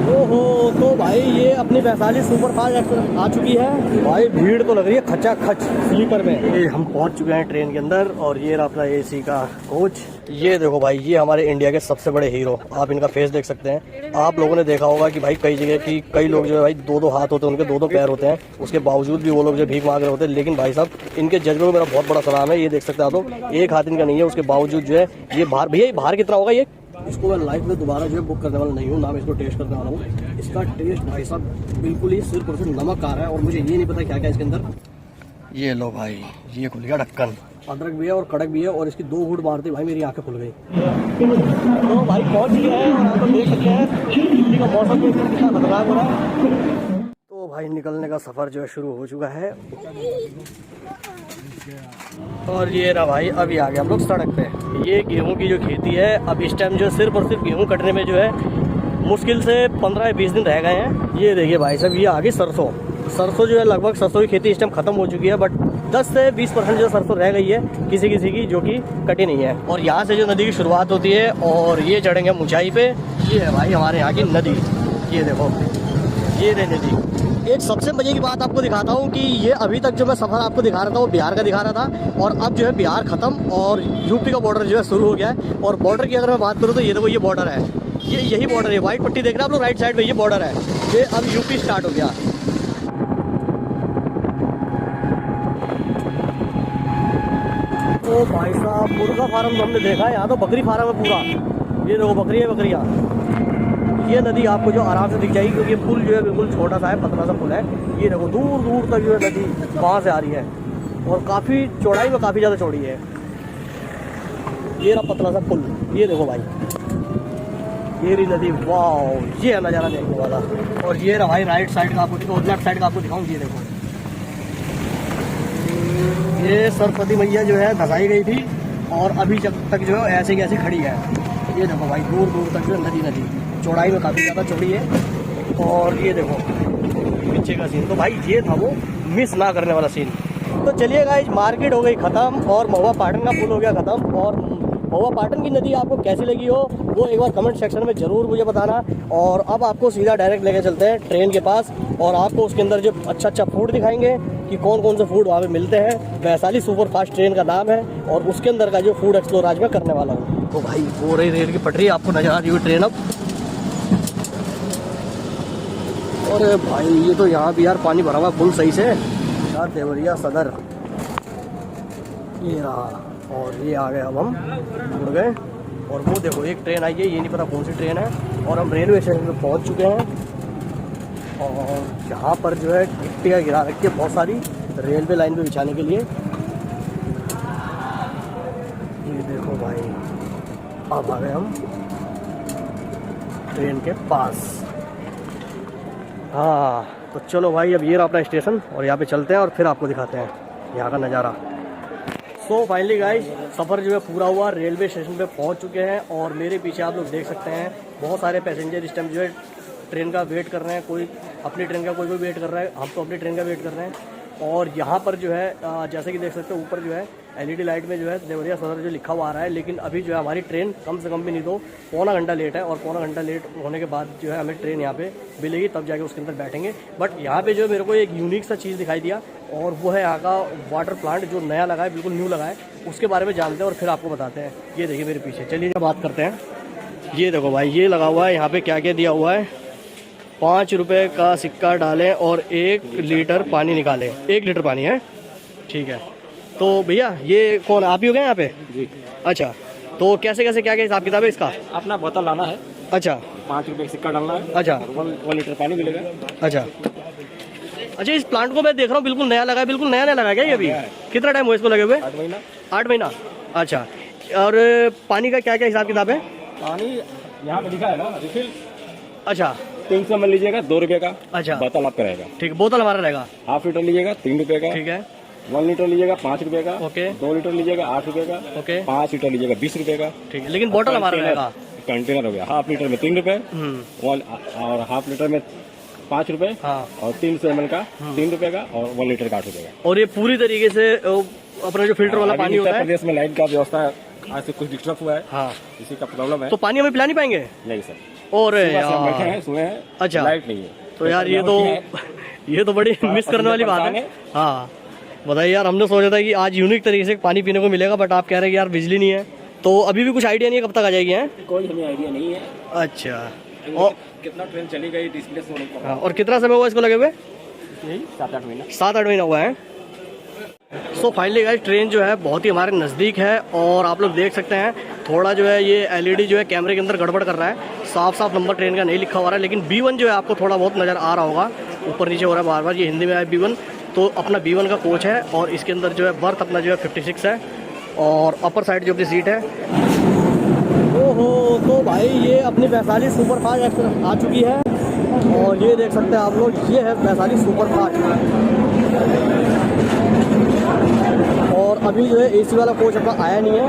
ओहो, तो भाई ये अपनी वैशाली सुपर फास्ट एक्सप्रेस आ चुकी है। भाई भीड़ तो लग रही है खचा खच स्लीपर में। ये हम पहुंच चुके हैं ट्रेन के अंदर और ये अपना एसी का कोच। ये देखो भाई, ये हमारे इंडिया के सबसे बड़े हीरो, आप इनका फेस देख सकते हैं। आप लोगों ने देखा होगा कि भाई कई जगह की कई लोग जो है भाई दो दो हाथ होते हैं, उनके दो दो पैर होते हैं, उसके बावजूद भी वो लोग जो भीख मांग रहे होते हैं। लेकिन भाई साहब, इनके जज्बे को मेरा बहुत बड़ा सलाम है। ये देख सकते हैं आप लोग, एक हाथ इनका नहीं है, उसके बावजूद जो है ये बाहर, भैया ये बाहर कितना होगा ये? इसको मैं लाइफ में दोबारा जो है बुक करने वाला नहीं हूँ, ना मैं इसको टेस्ट करने वाला हूँ। इसका टेस्ट भाई साहब बिल्कुल ही 100% नमक आ रहा है और मुझे ये नहीं पता क्या क्या इसके अंदर। ये लो भाई, ये खुल गया ढक्कन। अदरक भी है और कड़क भी है और इसकी 2 घूंट मारते भाई मेरी आंखें खुल गई। तो भाई पहुंच गए हैं और आप देख सकते हैं दिल्ली का मौसम कितना खतरनाक हो रहा है। तो भाई निकलने का सफर जो है शुरू हो चुका है और ये रहा भाई, अभी आ गए हम लोग सड़क पे। ये गेहूं की जो खेती है, अब इस टाइम जो सिर्फ और सिर्फ गेहूं कटने में जो है मुश्किल से 15 या 20 दिन रह गए हैं। ये देखिए भाई साहब, ये आ गई सरसों। सरसों जो है लगभग सरसों की खेती इस टाइम खत्म हो चुकी है, बट 10 से 20% जो सरसों रह गई है किसी किसी की, जो कि कटी नहीं है। और यहाँ से जो नदी की शुरुआत होती है और ये चढ़ेंगे ऊंचाई पे। ये है भाई हमारे यहाँ की नदी, ये देखो, ये रही नदी। एक सबसे मजे की बात आपको दिखाता हूँ कि ये अभी तक जो मैं सफर आपको दिखा रहा था वो बिहार का दिखा रहा था और अब जो है बिहार खत्म और यूपी का बॉर्डर जो है शुरू हो गया है। और बॉर्डर की अगर मैं बात करूँ तो ये देखो, ये बॉर्डर है, ये यही बॉर्डर है, व्हाइट पट्टी देख रहे हैं आप लोग राइट साइड में, ये बॉर्डर है। ये अब यूपी स्टार्ट हो गया। तो भाई साहब मुर्गा फार्म तो हमने देखा है, यहाँ तो बकरी फार्म है पूरा। ये देखो बकरी है, बकरियाँ। ये नदी आपको जो आराम से दिख जाएगी क्योंकि पुल जो है बिल्कुल छोटा सा है, पतला सा पुल है। ये देखो दूर दूर तक जो है नदी वहाँ से आ रही है और काफ़ी चौड़ाई में काफ़ी ज़्यादा चौड़ी है। ये रहा पतला सा पुल, ये देखो भाई, ये रही नदी। वाह, ये है नज़ारा देखने वाला। और ये रहा भाई राइट साइड का आपको, लेफ्ट साइड का आपको दिखाऊँ। ये देखो, ये सरस्वती मैया जो है धसाई गई थी और अभी जब तक जो है ऐसे की ऐसे खड़ी है। ये देखो भाई, दूर दूर तक जो है नदी चौड़ाई में काफ़ी ज़्यादा चौड़ी है। और ये देखो पीछे का सीन, तो भाई ये था वो मिस ना करने वाला सीन। तो चलिए गाइस, मार्केट हो गई ख़त्म और महुआ पाटन का पुल हो गया ख़त्म। और महुआ पाटन की नदी आपको कैसी लगी हो वो एक बार कमेंट सेक्शन में ज़रूर मुझे बताना। और अब आपको सीधा डायरेक्ट लेके चलते हैं ट्रेन के पास और आपको उसके अंदर जो अच्छा अच्छा फूड दिखाएंगे कि कौन कौन से फूड वहाँ पे मिलते हैं। वैशाली सुपर फास्ट ट्रेन का नाम है और उसके अंदर का जो फूड एक्सप्लोर आज मैं करने वाला हूँ। तो भाई वो रही रेल की पटरी, आपको नजर आ रही हुई ट्रेन अब। अरे भाई ये तो यहाँ भी यार पानी भरा हुआ फुल सही से यार, देवरिया सदर ये रहा। और ये आ गए, अब हम मुड़ गए और वो देखो एक ट्रेन आई है, ये नहीं पता कौन सी ट्रेन है। और हम रेलवे स्टेशन पे पहुँच चुके हैं और यहाँ पर जो है गिट्टियाँ गिरा रखी है बहुत सारी रेलवे लाइन पे बिछाने के लिए। ये देखो भाई, अब आ गए हम ट्रेन के पास। हाँ तो चलो भाई, अब ये रहा अपना स्टेशन और यहाँ पे चलते हैं और फिर आपको दिखाते हैं यहाँ का नज़ारा। सो फाइनली गाइस, सफ़र जो है पूरा हुआ, रेलवे स्टेशन पे पहुँच चुके हैं और मेरे पीछे आप लोग देख सकते हैं बहुत सारे पैसेंजर इस टाइम जो है ट्रेन का वेट कर रहे हैं। कोई अपनी ट्रेन का, कोई वेट कर रहा है, हम तो अपनी ट्रेन का वेट कर रहे हैं। और यहाँ पर जो है जैसे कि देख सकते हो ऊपर जो है LED लाइट में जो है देवरिया सदर जो लिखा हुआ आ रहा है। लेकिन अभी जो है हमारी ट्रेन कम से कम भी नहीं तो पौना घंटा लेट है और पौना घंटा लेट होने के बाद जो है हमें ट्रेन यहाँ पे मिलेगी, तब जाके उसके अंदर बैठेंगे। बट यहाँ पे जो है मेरे को एक यूनिक सा चीज़ दिखाई दिया और वो है यहाँ का वाटर प्लांट जो नया लगा है, बिल्कुल न्यू लगा है। उसके बारे में जानते हैं और फिर आपको बताते हैं। ये देखिए मेरे पीछे, चलिए बात करते हैं। ये देखो भाई, ये लगा हुआ है, यहाँ पे क्या क्या दिया हुआ है। 5 रुपये का सिक्का डालें और 1 लीटर पानी निकालें। 1 लीटर पानी है, ठीक है। तो भैया ये कौन, आप ही हो गए यहाँ पे जी? अच्छा, तो कैसे कैसे क्या क्या हिसाब किताब है इसका? अपना बोतल लाना है, अच्छा, 5 रुपये का सिक्का डालना है, अच्छा, 1 लीटर पानी मिलेगा। अच्छा अच्छा। इस प्लांट को मैं देख रहा हूँ बिल्कुल नया लगा है, बिल्कुल नया नया लगा क्या ये अभी? कितना टाइम हुआ इसको लगे हुए? 8 महीना। 8 महीना, अच्छा। और पानी का क्या क्या हिसाब किताब है? पानी यहाँ पे लिखा है ना रिफिल, अच्छा 300 ml लीजिएगा 2 रुपये का, अच्छा, बोतल आपका रहेगा। ठीक है, बोतल हमारा रहेगा। हाफ लीटर लीजिएगा 3 रुपये का, ठीक है। 1 लीटर लीजिएगा 5 रुपये का, ओके। 2 लीटर लीजिएगा 8 रुपये का, ओके। 5 लीटर लीजिएगा 20 रुपये का, ठीक है। लेकिन बोतल हमारा रहेगा। कंटेनर हो गया, हाफ लीटर में 3 रुपये और हाफ लीटर में 5 रुपये, हाँ। और 300 ml का 3 रुपये का और 1 लीटर का 8 रुपये का। और ये पूरी तरीके से अपना जो फिल्टर वाला पानी होता है। प्रदेश में लाइन का व्यवस्था आज से कुछ डिस्टर्ब हुआ है, हाँ, इसी का प्रॉब्लम है। तो पानी हमें पिला नहीं पाएंगे? नहीं सर, और सुबह से हम बैठे यार हैं, सोए हैं, अच्छा। लाइट नहीं है। तो यार ये तो बड़ी मिस करने वाली बात है। हाँ बताइए यार, हमने सोचा था कि आज यूनिक तरीके से पानी पीने को मिलेगा, बट आप कह रहे हैं कि यार बिजली नहीं है, तो अभी भी कुछ आइडिया नहीं है कब तक आ जाएगी है? कोई हमें आइडिया नहीं है। अच्छा, और कितना ट्रेन चली गई डिस्प्ले से नहीं पता। हाँ, और कितना समय हुआ इसको लगे हुए? यही 7-8 महीना। 7-8 महीना हुआ है। सो फाइनली गाइस, ट्रेन जो है बहुत ही हमारे नज़दीक है और आप लोग देख सकते हैं थोड़ा जो है ये एलईडी जो है कैमरे के अंदर गड़बड़ कर रहा है, साफ साफ नंबर ट्रेन का नहीं लिखा हुआ है, लेकिन B1 जो है आपको थोड़ा बहुत नज़र आ रहा होगा, ऊपर नीचे हो रहा है बार बार, ये हिंदी में है B1। तो अपना B1 का कोच है और इसके अंदर जो है बर्थ अपना जो है 56 है और अपर साइड जो अपनी सीट है। ओहो, तो भाई ये अपनी वैशाली सुपर फास्ट एक्सप्रेस आ चुकी है और ये देख सकते हैं आप लोग, ये है वैशाली सुपर फास्ट। और अभी जो है AC वाला कोच अपना आया नहीं है,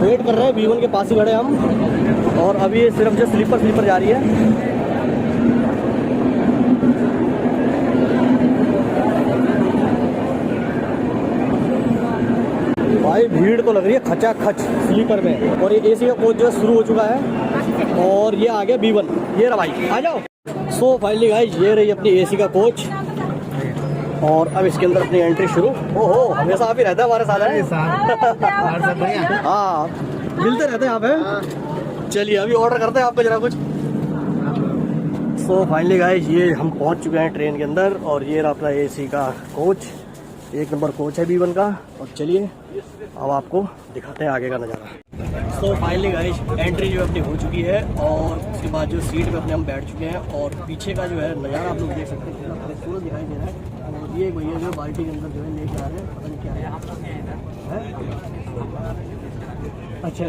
वेट कर रहे हैं, B1 के पास ही खड़े हम, और अभी ये सिर्फ जो स्लीपर जा रही है। भाई भीड़ तो लग रही है खचाखच स्लीपर में, और ये AC का कोच जो है शुरू हो चुका है और ये आ गया B1, ये रहा भाई, आ जाओ। सो फाइनली गाइस, ये रही अपनी AC का कोच और अब इसके अंदर अपनी एंट्री शुरू। ओहो, हमेशा आप ही रहता है हमारे साथ है। हाँ, मिलते रहते हैं यहाँ पे। चलिए अभी ऑर्डर करते हैं आपको जरा कुछ। सो फाइनली गाइस, ये हम पहुँच चुके हैं ट्रेन के अंदर और ये रहा अपना AC का कोच, 1 नंबर कोच है B1 का। और चलिए अब आपको दिखाते हैं आगे का नज़ारा। सो फाइनली गाइस, एंट्री जो अपनी हो चुकी है और उसके बाद जो सीट पे अपने हम बैठ चुके हैं और पीछे का जो है नज़ारा आप लोग देख सकते हैं, पूरा खूबसूरत दिखाई दे रहा है। और ये भैया जो बाल्टी के अंदर जो है लेके आ रहे हैं, पता नहीं क्या है। अच्छा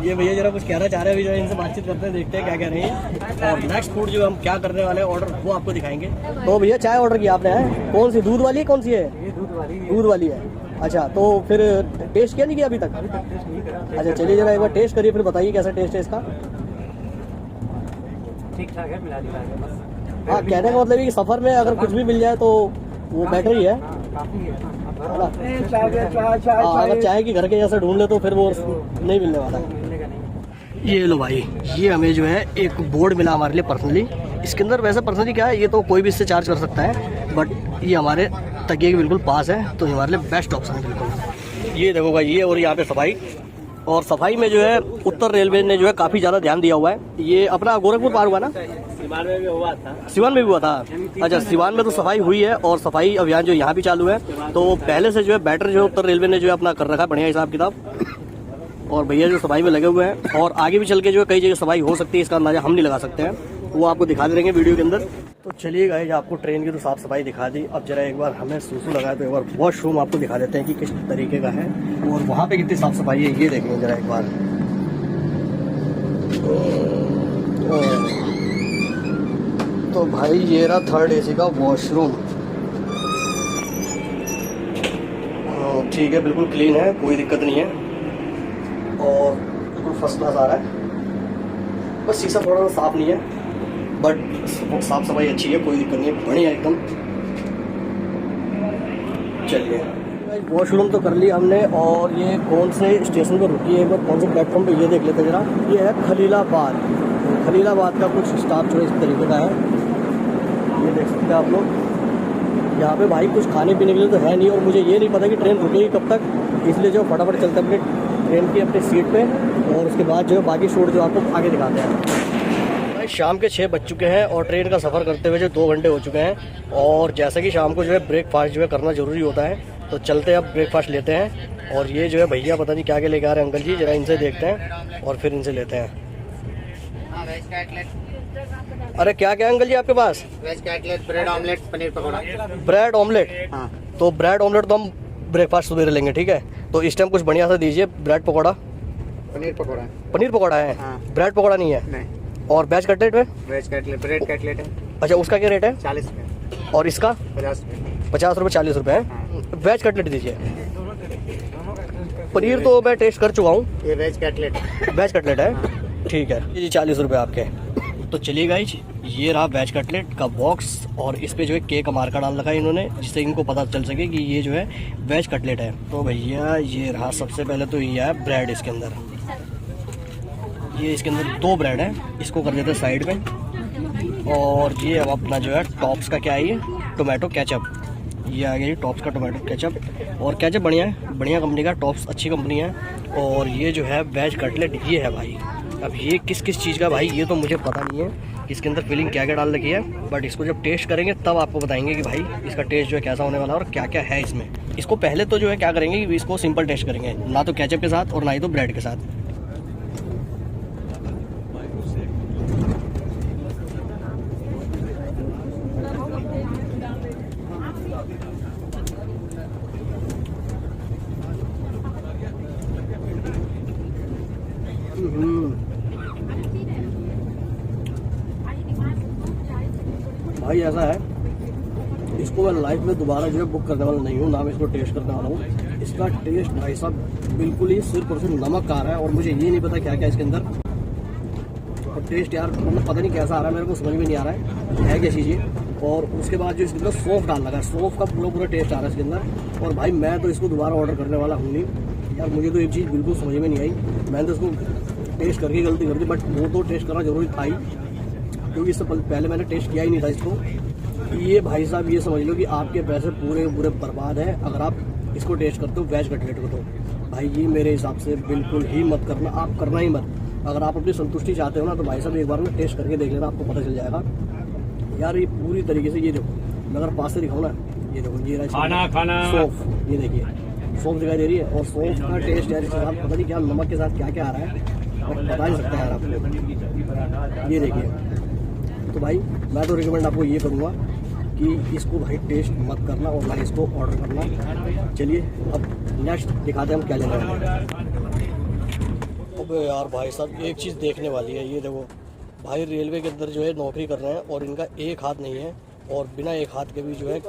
ये भैया जरा कुछ कहना चाह रहे हैं, अभी जो है इनसे बातचीत करते हैं, देखते हैं क्या कह रहे हैं। और नेक्स्ट फूड जो हम क्या करने वाले हैं ऑर्डर, वो आपको दिखाएंगे। तो भैया चाय ऑर्डर किया आपने है, कौन सी, दूध वाली है, कौन सी है? दूध वाली है। अच्छा, तो फिर टेस्ट किया नहीं किया अभी तक? अच्छा चलिए जरा एक बार टेस्ट करिए, फिर बताइए कैसा टेस्ट है इसका। ठीक ठाक है, मिला जुला के बस। हाँ, कहने का मतलब है कि सफ़र में अगर कुछ भी मिल जाए तो वो बेटर ही है ना। अगर चाहे कि घर के जैसे ढूंढ ले तो फिर वो नहीं मिलने वाला है। ये लो भाई, ये हमें जो है एक बोर्ड मिला हमारे लिए पर्सनली। इसके अंदर वैसे पर्सनली क्या है, ये तो कोई भी इससे चार्ज कर सकता है, बट ये हमारे तकिए के बिल्कुल पास है, तो हमारे लिए बेस्ट ऑप्शन है बिल्कुल। ये देखो भाई, ये और यहाँ पे सफाई, और सफाई में जो है उत्तर रेलवे ने जो है काफ़ी ज़्यादा ध्यान दिया हुआ है। ये अपना गोरखपुर पार हुआ ना? सिवान में भी हुआ था। सिवान में भी हुआ था। अच्छा, सिवान में तो सफाई हुई है और सफाई अभियान जो यहाँ भी चालू है, तो पहले से जो है बेटर जो उत्तर रेलवे ने जो है अपना कर रखा है बढ़िया हिसाब किताब, और भैया जो सफाई में लगे हुए हैं। और आगे भी चल के जो है कई जगह सफाई हो सकती है, इसका अंदाजा हम नहीं लगा सकते हैं, वो आपको दिखा देंगे वीडियो के अंदर। तो चलिए गाइस, आपको ट्रेन की तो साफ सफाई दिखा दी, अब जरा एक बार हमें सूसू लगाया तो एक बार वॉशरूम आपको दिखा देते हैं कि किस तरीके का है और वहाँ पे कितनी साफ सफाई है, ये देखेंगे जरा एक बार। तो भाई ये रहा 3rd AC का वॉशरूम। ठीक है, बिल्कुल क्लीन है, कोई दिक्कत नहीं है और बिल्कुल फर्स्ट क्लास आ रहा है। बस शीशा थोड़ा सा साफ नहीं है, बट साफ सफाई अच्छी है, कोई दिक्कत नहीं है, बढ़िया एकदम। चलिए, वॉशरूम तो कर लिया हमने और ये कौन से स्टेशन पर रुकी है, एक बार कौन से प्लेटफॉर्म पे, ये देख लेते हैं जरा। ये है खलीलाबाद। खलीलाबाद का कुछ स्टाफ जो इस तरीके का है, ये देख सकते हैं आप लोग। यहाँ पे भाई कुछ खाने पीने के लिए तो है नहीं, और मुझे ये नहीं पता कि ट्रेन रुकेगी कब तक, इसलिए जो फटाफट चलते अपने ट्रेन की अपनी सीट पे, और उसके बाद जो है बाकी शूट जो आपको आगे दिखाते हैं। भाई शाम के 6 बज चुके हैं और ट्रेन का सफ़र करते हुए जो 2 घंटे हो चुके हैं, और जैसे कि शाम को जो है ब्रेकफास्ट जो है करना ज़रूरी होता है, तो चलते हैं अब ब्रेकफास्ट लेते हैं। और ये जो है भैया पता नहीं क्या क्या लेके आ रहे हैं अंकल जी, जरा इनसे देखते हैं और फिर इनसे लेते हैं। अरे क्या क्या अंकल जी आपके पास? Veg cutlet, bread omelette, paneer pakora. Bread omelette? हाँ। तो ब्रेड ऑमलेट तो हम ब्रेकफास्ट सुबह लेंगे, ठीक है। तो इस टाइम कुछ बढ़िया सा दीजिए। ब्रेड पकौड़ा? पनीर पकौड़ा। पनीर पकौड़ा है? हाँ। ब्रेड पकौड़ा नहीं है? नहीं। और वेज कटलेट में? वेज कटलेट, ब्रेड कटलेट है। अच्छा, उसका क्या रेट है? 40 रुपये। और इसका? 50 रुपये। 50 रुपये, 40 रुपये है। हाँ। वेज कटलेट दीजिए। पनीर तो मैं टेस्ट कर चुका हूँ। ये वेज कटलेट है। वेज कटलेट है, ठीक है जी, 40 रुपये आपके। तो चलिए गाइस, ये रहा वेज कटलेट का बॉक्स, और इस पे जो है केक का मार्का डाल रखा है इन्होंने, जिससे इनको पता चल सके कि ये जो है वेज कटलेट है। तो भैया ये रहा, सबसे पहले तो ये है ब्रेड, इसके अंदर ये इसके अंदर 2 ब्रेड है, इसको कर देते हैं साइड में। और ये अब अपना जो है टॉप्स का क्या है, ये टोमेटो केचप, ये आ गया जी टॉप्स का टोमेटो केचप। और केचप बढ़िया है, बढ़िया कंपनी का, टॉप्स अच्छी कंपनी है। और ये जो है वेज कटलेट ये है भाई। अब ये किस किस चीज़ का भाई ये तो मुझे पता नहीं है इसके अंदर फिलिंग क्या क्या डाल रखी है, बट इसको जब टेस्ट करेंगे तब आपको बताएंगे कि भाई इसका टेस्ट जो है कैसा होने वाला है और क्या क्या है इसमें। इसको पहले तो जो है क्या करेंगे कि इसको सिंपल टेस्ट करेंगे, ना तो केचप के साथ और ना ही तो ब्रेड के साथ। भाई ऐसा है, इसको मैं लाइफ में दोबारा जो है बुक करने वाला नहीं हूँ, ना मैं इसको टेस्ट करने वाला हूँ। इसका टेस्ट भाई साहब बिल्कुल ही सिर्फ और सिर्फ नमक आ रहा है, और मुझे ये नहीं पता क्या क्या इसके अंदर। और टेस्ट यार मतलब पता नहीं कैसा आ रहा है, मेरे को समझ में नहीं आ रहा है क्या चीज़ ये। और उसके बाद जो इसके अंदर सौंफ डाल लगा, सौंफ का पूरा टेस्ट आ रहा है इसके अंदर। और भाई मैं तो इसको दोबारा ऑर्डर करने वाला हूँ नहीं यार, मुझे तो एक चीज़ बिल्कुल समझ में नहीं आई। मैंने तो इसको टेस्ट करके गलती कर दी, बट वो तो टेस्ट करना जरूरी था ही, क्योंकि इससे पहले मैंने टेस्ट किया ही नहीं था इसको। ये भाई साहब ये समझ लो कि आपके पैसे पूरे पूरे बर्बाद हैं अगर आप इसको टेस्ट करते हो वेज कटलेट को। तो भाई ये मेरे हिसाब से बिल्कुल ही मत करना, आप करना ही मत। अगर आप अपनी संतुष्टि चाहते हो ना तो भाई साहब एक बार में टेस्ट करके देख लेना, आपको पता चल जाएगा यार। ये पूरी तरीके से ये देखो, मैं अगर पास से दिखाऊँ ना, ये देखो ये रहा सौंफ, ये देखिए सौंफ दिखाई दे रही है। और सौंफ का टेस्ट यार इसके साथ पता नहीं क्या नमक के साथ क्या क्या आ रहा है और बता नहीं सकता यार आपको। ये देखिए, तो भाई मैं तो रिकमेंड आपको ये करूँगा कि इसको भाई टेस्ट मत करना और ना इसको ऑर्डर करना। चलिए अब नेक्स्ट दिखाते हैं हम क्या लेने वाले हैं। अबे यार भाई साहब एक चीज़ देखने वाली है, ये देखो भाई रेलवे के अंदर जो है नौकरी कर रहे हैं और इनका एक हाथ नहीं है, और बिना एक हाथ के भी जो है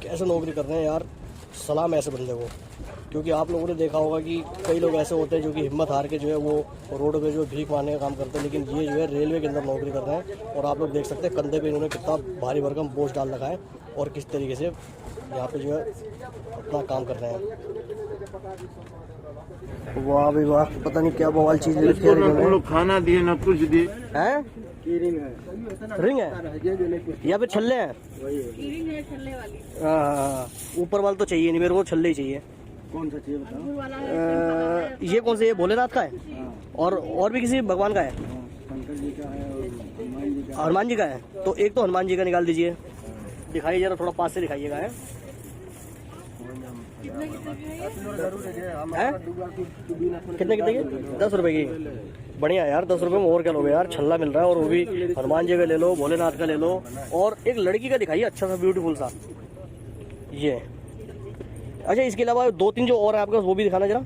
कैसे नौकरी कर रहे हैं यार। सलाम ऐसे बंदे को, क्योंकि आप लोगों ने देखा होगा कि कई लोग ऐसे होते हैं जो कि हिम्मत हार के जो है वो रोड पे जो भीख मारने का काम करते हैं, लेकिन ये जो है रेलवे के अंदर नौकरी कर रहे हैं। और आप लोग देख सकते हैं कंधे पे इन्होंने कितना भारी भरकम बोझ डाल रखा है और किस तरीके से यहाँ पे जो है अपना काम कर रहे हैं। वाह भाई वाह, पता नहीं क्या बवाल चीज़ रखी है। लोग खाना दिए ना कुछ दिए हैं, रिंग है या फिर छल्ले हैं? हाँ, ऊपर वाला तो चाहिए नहीं मेरे को, छल्ले ही चाहिए। कौन सा चाहिए बताओ? ये कौन सा, ये भोलेनाथ का है और भी किसी भगवान का है? शंकर जी का है और हनुमान जी का है, तो एक तो हनुमान जी का निकाल दीजिए, दिखाइए जरा, थोड़ा पास से दिखाइएगा। है कितने कितने की? 10 रुपए की। बढ़िया यार, 10 रुपए में और क्या लोगे यार, छल्ला मिल रहा है, और वो भी हनुमान जी का ले लो, भोलेनाथ का ले लो, और एक लड़की का दिखाइए अच्छा सा ब्यूटीफुल सा ये। अच्छा इसके अलावा 2-3 जो और है आपके पास वो भी दिखाना जरा।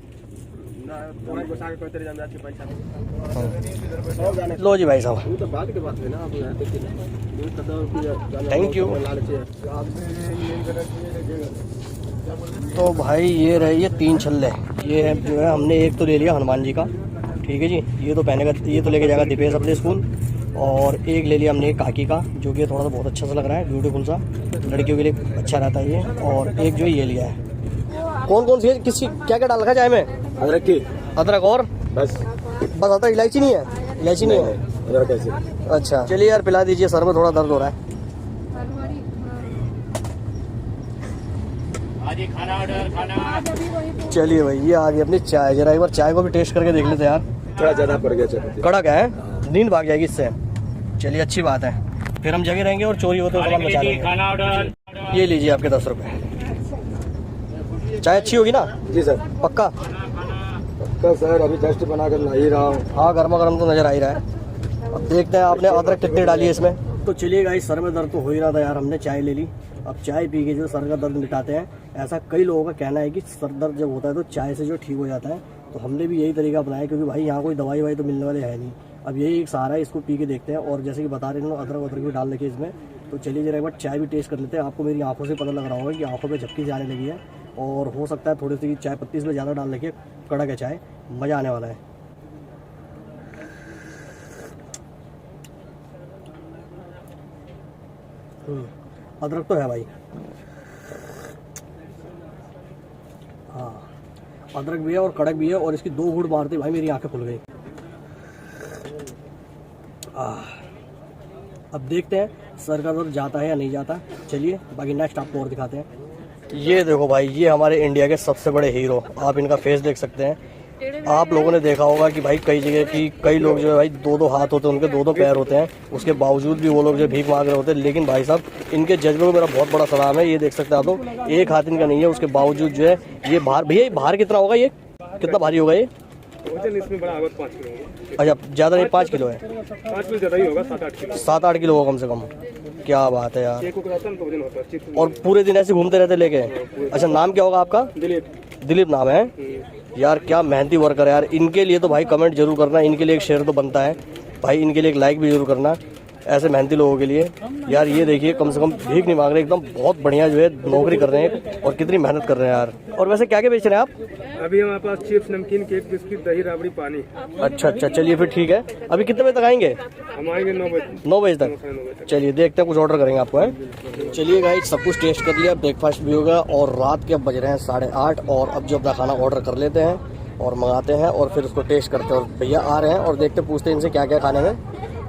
लो जी भाई साहब, थैंक यू। तो भाई ये रहे ये 3 छल्ले, ये है जो है हमने एक तो ले लिया हनुमान जी का, ठीक है जी, ये तो पहनेगा, ये तो लेके जाएगा दीपेश अपने स्कूल। और एक ले लिया हमने काकी का, जो कि थोड़ा सा बहुत अच्छा सा लग रहा है, ब्यूटीफुल सा, लड़कियों के लिए अच्छा रहता है ये। और एक जो ये लिया है, कौन कौन सी है, किसी क्या क्या डाल रखा है चाय में? अदरक की, अदरक और बस अदरक, इलायची नहीं है? इलायची नहीं है, अदरक ऐसे। अच्छा चलिए यार पिला दीजिए, सर में थोड़ा दर्द हो रहा है। चलिए भाई ये आ गई अपनी चाय, जरा एक बार चाय को भी टेस्ट करके देख लेते यार। थोड़ा ज्यादा पड़ गया चाय, कड़क है, नींद भाग जाएगी इससे। चलिए अच्छी बात है, फिर हम जगह रहेंगे और चोरी होते हुए सामान बचा लेंगे। ये लीजिए आपके 10 रुपए। चाय अच्छी होगी ना? जी सर। पक्का? पक्का सर, अभी जस्ट बना कर ला ही रहा हूँ। हाँ गर्मा गर्म तो नजर आ ही रहा है। अब देखते हैं आपने अदरक कितनी डाली है इसमें। तो चलिए गाइस, सर में दर्द तो हो ही रहा था यार, हमने चाय ले ली। अब चाय पी के जो सर का दर्द मिटाते हैं, ऐसा कई लोगों का कहना है कि सर दर्द जब होता है तो चाय से जो ठीक हो जाता है। तो हमने भी यही तरीका अपनाया, क्योंकि भाई यहाँ कोई दवाई वाई तो मिलने वाले है नहीं। अब यही एक सहारा है, इसको पी के देखते हैं। और जैसे कि बता रहे हैं अदरक भी डाल रखी है इसमें, तो चलिए जरा एक बार चाय भी टेस्ट कर लेते हैं। आपको मेरी आंखों से पता लग रहा होगा कि आंखों पे झपकी से आने लगी है, और हो सकता है थोड़ी सी चाय पत्ती इसमें ज़्यादा डाल रखी है। कड़क है चाय, मज़ा आने वाला है। अदरक तो है भाई, हाँ अदरक भी है और कड़क भी है, और इसकी 2 घूंट मारते भाई मेरी आंखें खुल गई। अब देखते हैं सर का दौर जाता है या नहीं जाता। चलिए बाकी नेक्स्ट आपको और दिखाते हैं। ये देखो भाई, ये हमारे इंडिया के सबसे बड़े हीरो, आप इनका फेस देख सकते हैं। आप लोगों ने देखा होगा कि भाई कई जगह की कई लोग जो है भाई 2-2 हाथ होते हैं, उनके 2-2 पैर होते हैं, उसके बावजूद भी वो लोग जो भीख मांग रहे होते हैं। लेकिन भाई साहब इनके जज्बे को मेरा बहुत बड़ा सलाम है। ये देख सकते हैं आप लोग, एक हाथ इनका नहीं है, उसके बावजूद जो है ये भार, भैया ये भार कितना होगा, ये कितना भारी होगा ये? वजन इसमें बड़ा होगा 5 किलो। अच्छा ज़्यादा नहीं, 5 किलो है। 5 किलो ज़्यादा ही होगा, 7-8 किलो। 7-8 किलो होगा कम से कम। क्या बात है यार। एक को कराता है तो वजन होता है। और पूरे दिन ऐसे घूमते रहते लेके? अच्छा नाम क्या होगा आपका? दिलीप नाम है यार। क्या मेहनती वर्कर है यार। इनके लिए तो भाई कमेंट जरूर करना, इनके लिए एक शेयर तो बनता है भाई, इनके लिए एक लाइक भी जरूर करना, ऐसे मेहनती लोगों के लिए यार। ये देखिए कम से कम भीख नहीं मांग रहे, एकदम बहुत बढ़िया जो है नौकरी कर रहे हैं और कितनी मेहनत कर रहे हैं यार। और वैसे क्या क्या बेच रहे हैं आप? अभी हमारे पास चिप्स, नमकीन, केक, बिस्किट, दही, राबड़ी, पानी। अच्छा चलिए फिर ठीक है। अभी कितने बजे तक आएंगे? हम आएंगे 9 बजे। 9 बजे तक। चलिए देखते हैं, कुछ ऑर्डर करेंगे आपको है। चलिए गाइस सब कुछ टेस्ट कर लिया, ब्रेकफास्ट भी होगा और रात के अब बज रहे हैं 8:30 और अब जो अपना खाना ऑर्डर कर लेते हैं और मंगाते हैं और फिर उसको टेस्ट करते हैं। और भैया आ रहे हैं और देखते पूछते हैं इनसे क्या क्या खाने में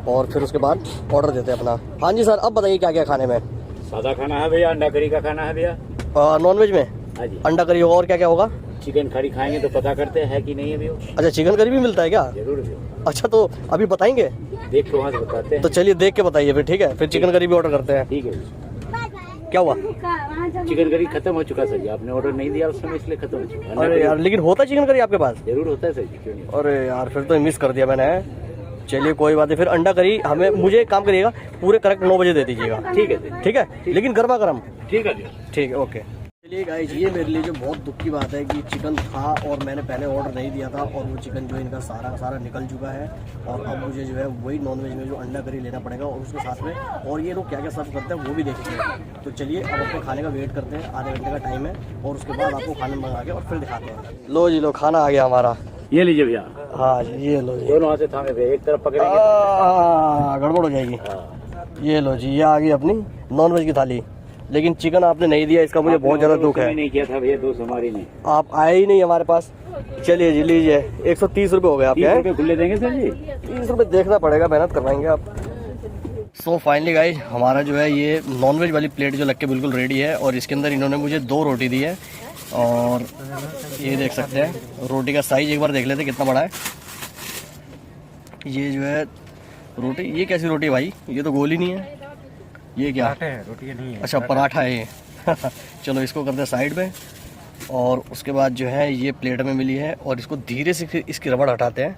और फिर उसके बाद ऑर्डर देते हैं अपना। हाँ जी सर, अब बताइए क्या क्या खाने में? सादा खाना है भैया, अंडा करी का खाना है भैया। नॉन वेज में? हाँ जी। अंडा करी होगा और क्या क्या होगा? चिकन करी खाएंगे तो पता करते हैं कि नहीं है भैया। अच्छा चिकन करी भी मिलता है क्या? जरूर भैया। अच्छा तो अभी बताएंगे? देख के वहाँ से बताते हैं। तो चलिए देख के बताइए फिर, ठीक है? फिर चिकन करी भी ऑर्डर करते हैं। ठीक है। क्या हुआ? चिकन करी खत्म हो चुका सर जी, आपने ऑर्डर नहीं दिया उस समय इसलिए खत्म हो चुका। अरे यार लेकिन होता चिकन करी आपके पास? जरूर होता है सर जी, क्यों नहीं। अरे यार फिर तो मिस कर दिया मैंने। चलिए कोई बात नहीं, फिर अंडा करी हमें, मुझे एक काम करिएगा पूरे करेक्ट 9 बजे दे दीजिएगा। ठीक है। ठीक है लेकिन गर्मा गर्म। ठीक है। ठीक है ओके। चलिए गाइस ये मेरे लिए जो बहुत दुख की बात है कि चिकन था और मैंने पहले ऑर्डर नहीं दिया था और वो चिकन जो है इनका सारा निकल चुका है और अब मुझे जो है वही नॉनवेज में जो अंडा करी लेना पड़ेगा और उसके साथ में और ये लोग क्या क्या सर्व करते हैं वो भी देखेंगे। तो चलिए अब अपने खाने का वेट करते हैं, आधे घंटे का टाइम है और उसके बाद आपको खाना मंगा के और फिर दिखाते हैं। लो जी लो, खाना आ गया हमारा। ये लीजिए भैया। हाँ जी ये लो जी। दोनों हाथ से थामे भैया, एक तरफ पकड़ेंगे गड़बड़ हो जाएगी। ये लो जी, ये आ गई अपनी नॉनवेज की थाली। लेकिन चिकन आपने नहीं दिया, इसका मुझे बहुत ज्यादा दुख है। नहीं किया था भैया, दोस्त हमारी ने। आप आए ही नहीं हमारे पास। चलिए जी लीजिए, 130 रुपये हो गए आपके। 30 रुपये खुले देंगे सर जी? 30 रुपये देखना पड़ेगा, मेहनत करवाएंगे आप। सो फाइनली गाइस हमारा जो है ये नॉनवेज वाली प्लेट जो लग के बिल्कुल रेडी है और इसके अंदर इन्होंने मुझे 2 रोटी दी है और ये देख सकते हैं रोटी का साइज एक बार देख लेते कितना बड़ा है। ये जो है रोटी, ये कैसी रोटी है भाई? ये तो गोल ही नहीं है। ये क्या है? रोटी नहीं है। अच्छा पराठा है ये। चलो इसको करते हैं साइड में और उसके बाद जो है ये प्लेट में मिली है और इसको धीरे से इसकी रबड़ हटाते हैं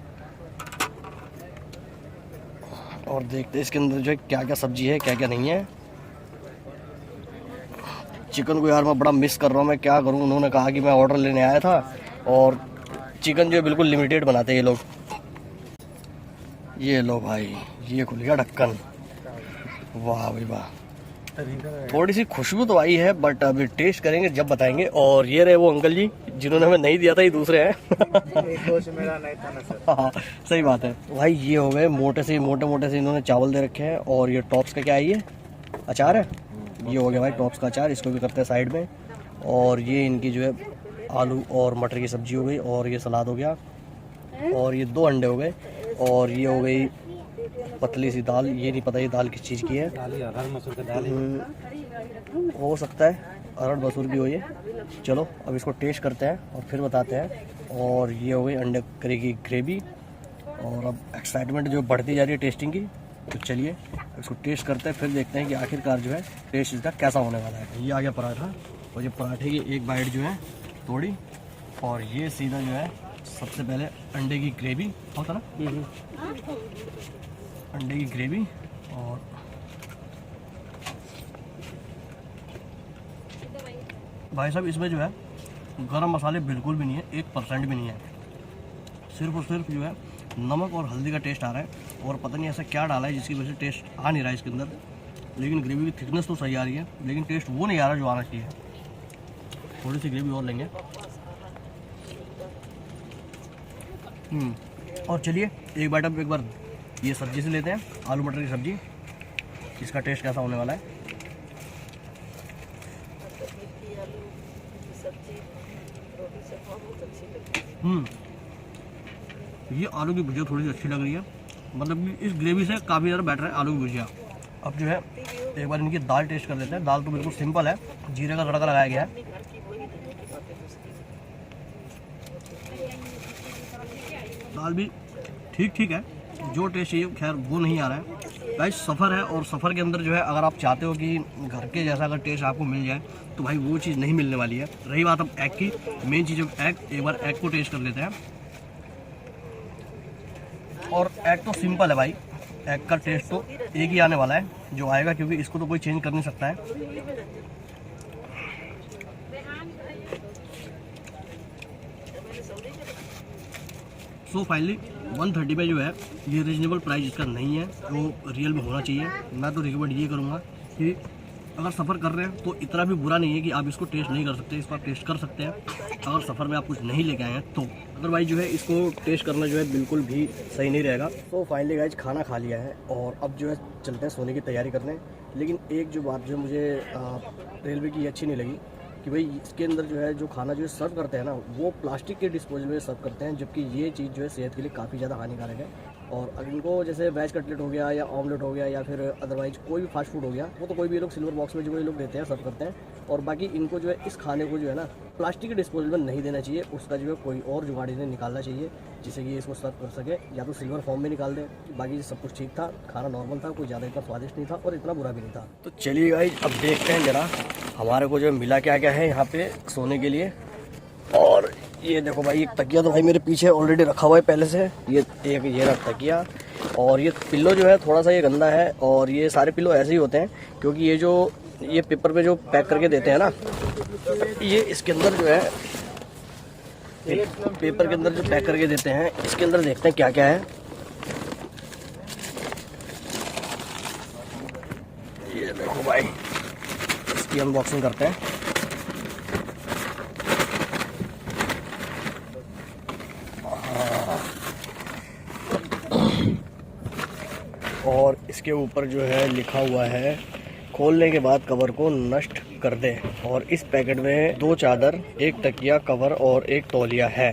और देखते हैं इसके अंदर जो है क्या क्या सब्जी है क्या क्या नहीं है। चिकन को यार मैं बड़ा मिस कर रहा हूँ, मैं क्या करूँ। उन्होंने कहा कि मैं ऑर्डर लेने आया था और चिकन जो है बिल्कुल लिमिटेड बनाते हैं ये लोग। ये लो भाई, ये खुल गया ढक्कन। वाह भाई वाह, थोड़ी सी खुशबू तो आई है बट अभी टेस्ट करेंगे जब बताएंगे। और ये रहे वो अंकल जी जिन्होंने हमें नहीं दिया था, ये दूसरे हैं। मेरा नहीं था ना सर। हाँ सही बात है भाई। ये हो गए मोटे से इन्होंने चावल दे रखे हैं और ये टॉप्स का क्या है? ये अचार है। ये हो गया भाई टॉप्स का अचार, इसको भी करते हैं साइड में। और ये इनकी जो है आलू और मटर की सब्जी हो गई और ये सलाद हो गया और ये 2 अंडे हो गए और ये हो गई पतली सी दाल। ये नहीं पता ये दाल किस चीज़ की है, अरहर मसूर का दाल हो सकता है अरहर मसूर की हो ये। चलो अब इसको टेस्ट करते हैं और फिर बताते हैं। और ये हो गई अंडे करी की ग्रेवी और अब एक्साइटमेंट जो बढ़ती जा रही है टेस्टिंग की। तो चलिए इसको टेस्ट करते हैं फिर देखते हैं कि आखिरकार जो है टेस्ट इसका कैसा होने वाला है। ये आ गया पराठा और ये पराठे की एक बाइट जो है तोड़ी और ये सीधा जो है सबसे पहले अंडे की ग्रेवी होता ना, अंडे की ग्रेवी। और भाई साहब इसमें जो है गरम मसाले बिल्कुल भी नहीं है, 1% भी नहीं है। सिर्फ और सिर्फ जो है नमक और हल्दी का टेस्ट आ रहा है और पता नहीं ऐसा क्या डाला है जिसकी वजह से टेस्ट आ नहीं रहा है इसके अंदर। लेकिन ग्रेवी की थिकनेस तो सही आ रही है लेकिन टेस्ट वो नहीं आ रहा जो आना चाहिए। थोड़ी सी ग्रेवी और लेंगे। और चलिए एक बार ये सब्जी से लेते हैं, आलू मटर की सब्जी, इसका टेस्ट कैसा होने वाला है। ये आलू की भुजिया थोड़ी सी अच्छी लग रही है, मतलब कि इस ग्रेवी से काफ़ी ज़्यादा बेटर है आलू की भुजिया। अब जो है एक बार इनकी दाल टेस्ट कर लेते हैं। दाल तो बिल्कुल सिंपल है, जीरे का तड़का लगाया गया है। दाल भी ठीक ठीक है, जो टेस्ट चाहिए खैर वो नहीं आ रहा है। गाइस सफ़र है, और सफ़र के अंदर जो है अगर आप चाहते हो कि घर के जैसा अगर टेस्ट आपको मिल जाए तो भाई वो चीज़ नहीं मिलने वाली है। रही बात अब एग की, मेन चीज़ एग, एक बार एग को टेस्ट कर लेते हैं। और एग तो सिंपल है भाई, एग का टेस्ट तो एक ही आने वाला है जो आएगा, क्योंकि इसको तो कोई चेंज कर नहीं सकता है। सो फाइनली 130 पे जो है ये रीजनेबल प्राइस इसका नहीं है जो रियल में होना चाहिए। मैं तो रिकमेंड ये करूँगा कि अगर सफ़र कर रहे हैं तो इतना भी बुरा नहीं है कि आप इसको टेस्ट नहीं कर सकते, इसको आप टेस्ट कर सकते हैं अगर सफ़र में आप कुछ नहीं लेके आए हैं तो। अदरवाइज जो है इसको टेस्ट करना जो है बिल्कुल भी सही नहीं रहेगा। तो फाइनली गाइज खाना खा लिया है और अब जो है चलते हैं सोने की तैयारी करने। लेकिन एक जो बात जो मुझे रेलवे की अच्छी नहीं लगी कि भाई इसके अंदर जो है जो खाना जो है सर्व करते हैं ना, वो प्लास्टिक के डिस्पोजल में सर्व करते हैं, जबकि ये चीज़ जो है सेहत के लिए काफ़ी ज़्यादा हानिकारक है। और अगर इनको जैसे वेज कटलेट हो गया या ऑमलेट हो गया या फिर अदरवाइज कोई भी फास्ट फूड हो गया, वो तो कोई भी लोग सिल्वर बॉक्स में जो ये लोग देते हैं सर्व करते हैं। और बाकी इनको जो है इस खाने को जो है ना प्लास्टिक के डिस्पोजल में नहीं देना चाहिए, उसका जो है कोई और जुगाड़ इन्हें निकालना चाहिए जिससे कि इसको सर्व कर सके, या तो सिल्वर फॉर्म में निकाल दे। बाकी सब कुछ ठीक था, खाना नॉर्मल था, कोई ज़्यादा इतना स्वादिष्ट नहीं था और इतना बुरा भी नहीं था। तो चलिए गाइस अब देखते हैं जरा हमारे को जो मिला क्या क्या है यहाँ पे सोने के लिए। और ये देखो भाई, एक तकिया तो भाई मेरे पीछे ऑलरेडी रखा हुआ है पहले से, ये एक ये रहा तकिया। और ये पिल्लो जो है थोड़ा सा ये गंदा है, और ये सारे पिल्लो ऐसे ही होते हैं क्योंकि ये जो ये पेपर पे जो पैक करके देते हैं ना, ये इसके अंदर जो है पेपर के अंदर जो पैक करके देते हैं, इसके अंदर देखते हैं क्या क्या है। ये देखो भाई, इसकी अनबॉक्सिंग करते हैं। और इसके ऊपर जो है लिखा हुआ है खोलने के बाद कवर को नष्ट कर दे। और इस पैकेट में 2 चादर, 1 तकिया कवर और 1 तौलिया है।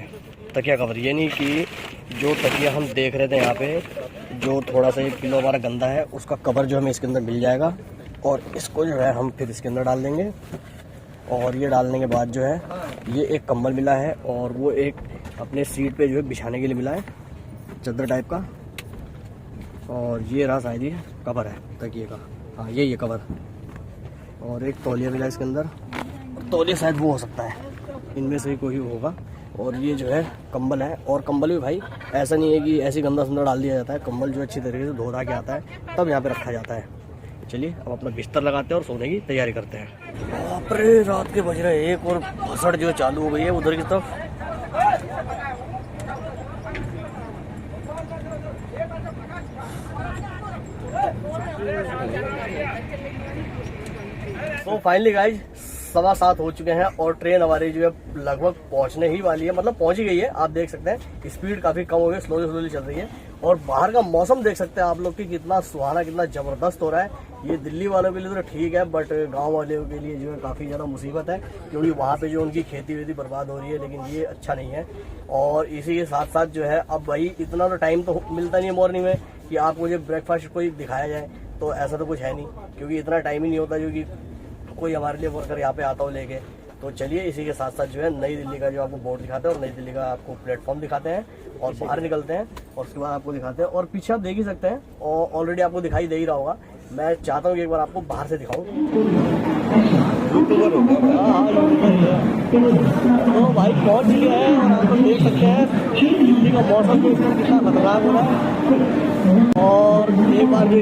तकिया कवर ये नहीं कि जो तकिया हम देख रहे थे यहाँ पे, जो थोड़ा सा ये पिलो हमारा गंदा है, उसका कवर जो हमें इसके अंदर मिल जाएगा। और इसको जो है हम फिर इसके अंदर डाल देंगे। और ये डालने के बाद जो है ये एक कंबल मिला है, और वो एक अपने सीट पे जो है बिछाने के लिए मिला है, चादर टाइप का। और ये रहा शायद ये कवर है तकिए का, हाँ ये कवर। और एक तौलिया मिला इसके अंदर, तौलिया शायद वो हो सकता है, इनमें से ही कोई होगा। और ये जो है कंबल है, और कंबल भी भाई ऐसा नहीं है कि ऐसी गंदा संदा डाल दिया जाता है, कंबल जो अच्छी तरीके से धो धा के आता है तब यहाँ पे रखा जाता है। चलिए अब अपना बिस्तर लगाते हैं और सोने की तैयारी करते हैं। बाप रे, रात के बज रहे 1 और भसड़ जो चालू हो गई है उधर की तरफ। तो फाइनली गाइज 7:15 हो चुके हैं और ट्रेन हमारी जो है लगभग पहुंचने ही वाली है, मतलब पहुंच ही गई है। आप देख सकते हैं स्पीड काफी कम हो गई, स्लोली चल रही है। और बाहर का मौसम देख सकते हैं आप लोग कि कितना सुहाना, कितना जबरदस्त हो रहा है। ये दिल्ली वालों के लिए तो ठीक है, बट गांव वालों के लिए जो है काफी ज्यादा मुसीबत है, क्योंकि वहाँ पे जो उनकी खेती वेती बर्बाद हो रही है। लेकिन ये अच्छा नहीं है। और इसी के साथ साथ जो है अब भाई इतना तो टाइम तो मिलता नहीं है मॉर्निंग में कि आपको जो ब्रेकफास्ट कोई दिखाया जाए, तो ऐसा तो कुछ है नहीं, क्योंकि इतना टाइम ही नहीं होता जो कि कोई हमारे लिए वर्कर यहाँ पे आता हो लेके। तो चलिए इसी के साथ साथ जो है नई दिल्ली का जो आपको बोर्ड दिखाते हैं और नई दिल्ली का आपको प्लेटफॉर्म दिखाते हैं, और बाहर निकलते हैं और उसके बाद आपको दिखाते हैं। और पीछे आप देख ही सकते हैं, और ऑलरेडी आपको दिखाई दे ही रहा होगा। मैं चाहता हूँ कि एक बार आपको बाहर से दिखाऊं। तो भाई पहुंच गया है और आप लोग देख सकते हैं दिल्ली का मौसम तो इसमें कितना खतरनाक हो रहा है। और एक बार जो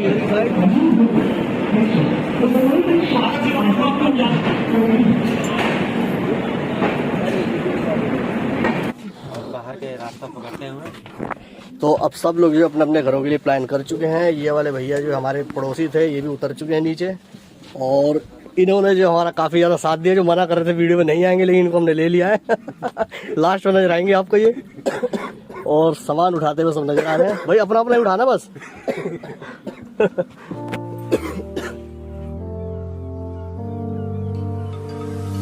बाहर के रास्ता पकड़ते हुए तो अब सब लोग जो अपने अपने घरों के लिए प्लान कर चुके हैं। ये वाले भैया जो हमारे पड़ोसी थे ये भी उतर चुके हैं नीचे, और इन्होंने जो हमारा काफी ज्यादा साथ दिया। जो मना कर रहे थे वीडियो में नहीं आएंगे, लेकिन इनको हमने ले लिया है। लास्ट में नजर आएंगे आपको ये। और सामान उठाते हुए सब नजर आ रहे हैं। भाई अपना अपना ही उठाना बस।